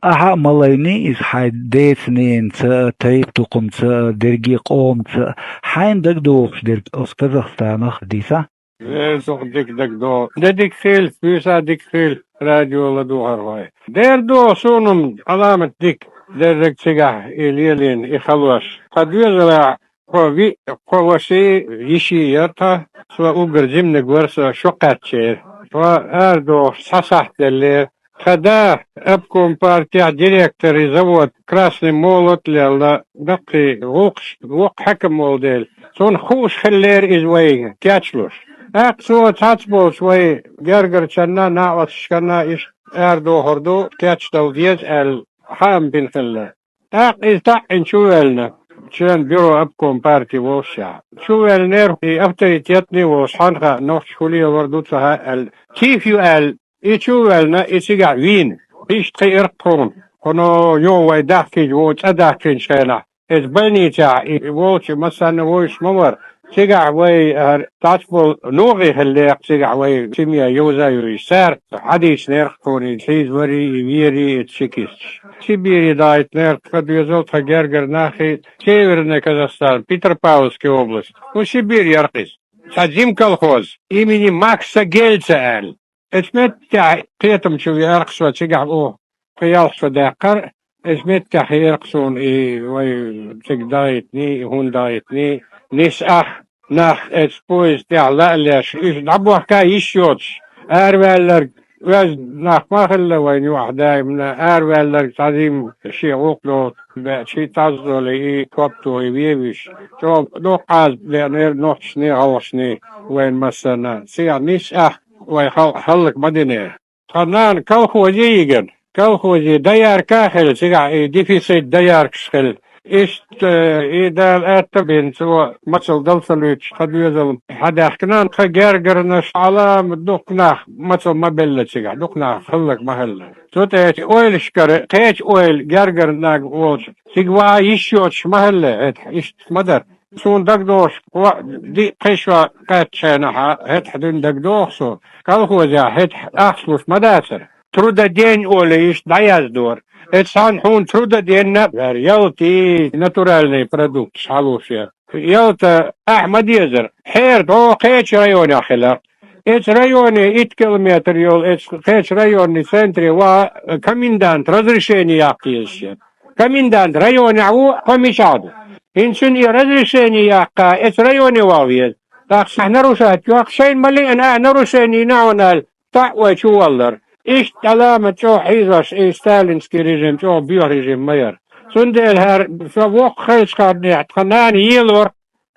Aha malayni is haydetnin tayip tukum dergi qom hain dag dox der aus Kazakhstan disa. Sok dik do. Dedik fil, füsa dik fil. Radyola du harvay. Der do sunum alamet dik. Derek çiga iliyelin ikhalos. Kadviyazala kovi kovasi işi yata. Sva ugrjim ne gvarsa şokatçe. Sva erdo sasah derler. Когда обком партия директор завод Красный Молот ляла дقي وق حكم موديل صون خوش خلير إزوي كاتشلوش أقصو تاتبو شوي جرجر شنا ناوس شكنا إيش أردو هردو كاتش توفيز الحام بن خلا إستعن شو لنا شان بيرو أبكم بارتي ووشع شو النير في أفتريتيتني وصحانها نوح شولية وردوتها كيف يقال إيشو لنا إيشيقع وين إيش تغير قوم هنو يو ويدحكي وتأدحكي شينا إز بني تاع ووش مثلا ووش مور سيقع وي تاتفول نوغي خليق سيقع وي سيميا يوزا يسار حديث نيرخوني الحيز وري ويري تشيكيس سيبيري دايت نيرخ قد يزوت هجرجر ناخي سيورنا كازاخستان بيتر باوسكي область سيبيري يرقص سازيم колхоз имени Макса Гельца ال اسمت تاع قيتم شو يرقص وتسيقع اوه قيال صداقر اسمت تاع يرقصون وي تسيق هون دايتني نيس nach expois der لألش يلعبوا حكاية يشيوتش أروالر وز nach مخلة وين واحدة من أروالر تعظيم شيء وقلو شيء تازو لي كوبتو يبيش شو نقعد لأنير نحشني غوشني وين مثلا سيع نيس ويخلق مدينة خنان كالخوزي يجن كالخوزي ديار كاخل سيع ديفيسيت ديار كشخل إيش إذا الأتبين سوا مثل دلسلوش قد يزل حدا حكنان خجرجرنش على مدوقنا مثل ما بلت سجع دوقنا خلق محل توتيت أويل شكر قيش أويل جرجرنا ووش سجوا يشوش محل إيش مدر سون دقدوش دي قشوا قاتشنا هت حدين دقدوشو قال هو ذا هت أحسلوش مداسر ترودا دين أوليش دايز دور إنسان حون ترودا دينا يلتي ناتورالني برودكت حلوشيا يلتا أحمد يزر حير دو قيش ريوني أخلا إيش ريوني 8 كيلومتر يول إيش قيش ريوني سنتري و كميندانت разрешение يقيش كميندانت ريوني عو قميشادو إنسان разрешение يقا إيش ريوني واويز تاخ احنا روشات يوخشين ملي أنا روشيني نعونال تعوى شو والله إيش علامة شو حيزش إيش ستالينسكي ريجيم شو بيو ريجيم مير سندل هر فوق خيش قارني خنان يلور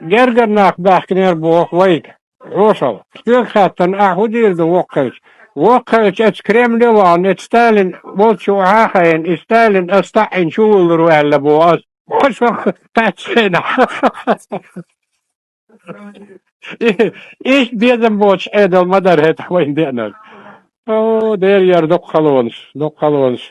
جرجرناك باخنير بوق ويك روشل شو خاتن أحودير دو وق خيش أتكريم لوان ستالين بوت شو عاخين ستالين أستعين شو الروال بواز وش تاتسينا إيش بيدن بوتش إيدل مدر هت وين دينا Oh, der yer dok kalons.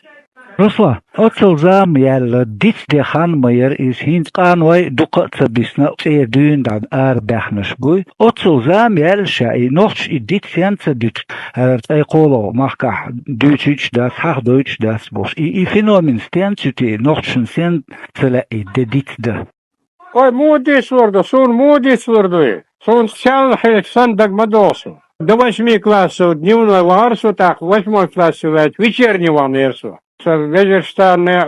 Rusla, otsel zam yal dit de han mayer is hint kan way duqa tsabisna e dün dan bechnes goy. Otsel zam yal shay noch i dit sent dit. Tay qolo machkah Deutsch das hach Deutsch das bos. I fenomen stent te noch schon sent tsela de dit de. Oy modis vordo, son modis vordo. Son чал хесан даг мадосу. До 8 классу дневной варсу, так, 8 классу вечернего нерсу. Везерштане,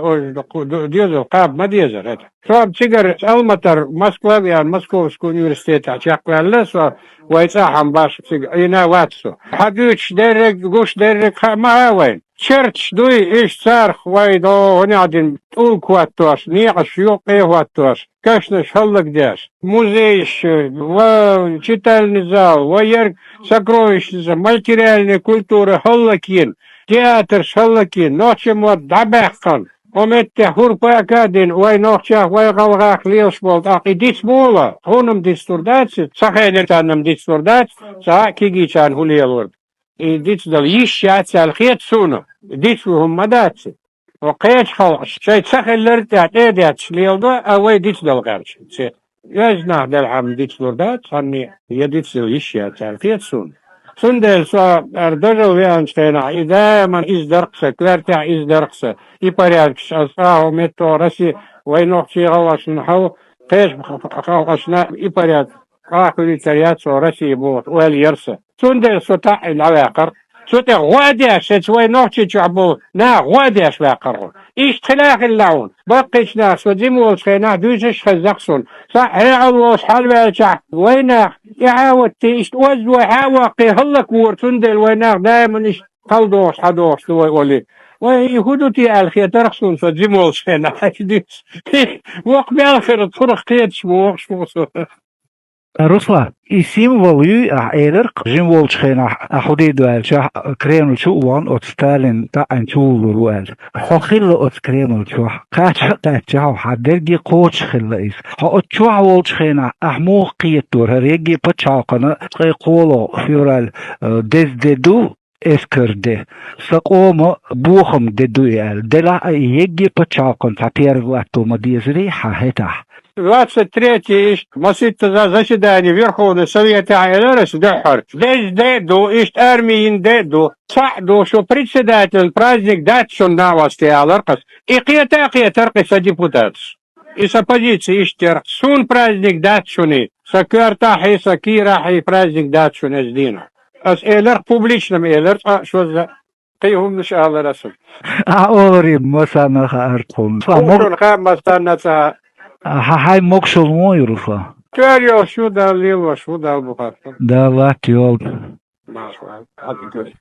дезел, каб, мадезер, это. Шоб цигар, Алматар, Москва, Московский университет, чакваллесу, вайцахам баш, ина ватсу. Хагюч, дерек, гуш, дерек, хамаавайн. Черч, дуй, иш царх, вайдо, он один, улкваттуаш, ниаш, юкэваттуаш. Конечно, шаллак дяш. Музей, читальный зал, воер, сокровищный зал, материальная культура, халлакин. Театр шаллакин, ночем вот дабахкан. Ометте хурпакадин, ой ночах, ой галгах лилшболт, ах и дисмола, хунам дистурдаци, сахайнертанам дистурдац, са кигичан хулиелурд. И дисдал ищац алхет суну, дисвухум мадаци. وقيت خلص شيء تسخن لرتات ايدات شليلدو اوي ديتدل غارش يزنا دل عم ديتدل دات خني هي ديتدل يشيا تالخيت سون Сундел со ардожил вянштейна, и дайма издеркса, клертя издеркса, и порядок, асаху метро России, войнох чигалашн хау, теж хауашна, и порядок. Ахулитариат со России будет, уэльерса. Сундел со та العواقر. سوت غاديش شوي نوتي تعبو نا غاديش لاقرو إيش تلاقي اللون بقيش ناس وديمول شينا دوزش خزقسون صح الله شحال بالجع وينا يعاود تيش وز وحاوقي هلك ورتندل وينا دائما إيش قلدوش حدوش ولي ويهودو تي الخير ترخصون فديمول شينا حديش وق بالخير تفرق قيتش موقش موصو Rusla, i simvolu erk jimvolchena ahudidu elcha Kreml chuwan ot Stalin ta anchulu el. Khokhil ot Kreml chu qacha hadergi qoch khilais. Ha ot chu volchena ahmo qiyatur regi pachaqana qolo fural desdedu eskerde. Saqoma bukham dedu el. Dela yegi pachaqan ta первatu madizri haheta. 23 مسيت заседание Верховного Совета АРС Дехар. Здесь деду, ишт армиин деду. Сахду, что председатель праздник датшун навости аларкас. И қиятаркаса депутат. И с оппозиции иштер. Сун праздник датшуни. Сакертахи, сакирахи праздник датшуни сдина. Ас элер публичным элер. Что за... قيهم مش على رسم. أوري مثلا خارطون. ممكن خام مستنى هاي مقصود مو يرفع. كاريو شو ده اللي هو شو ده البخار. ده لا تيول. ما شاء الله.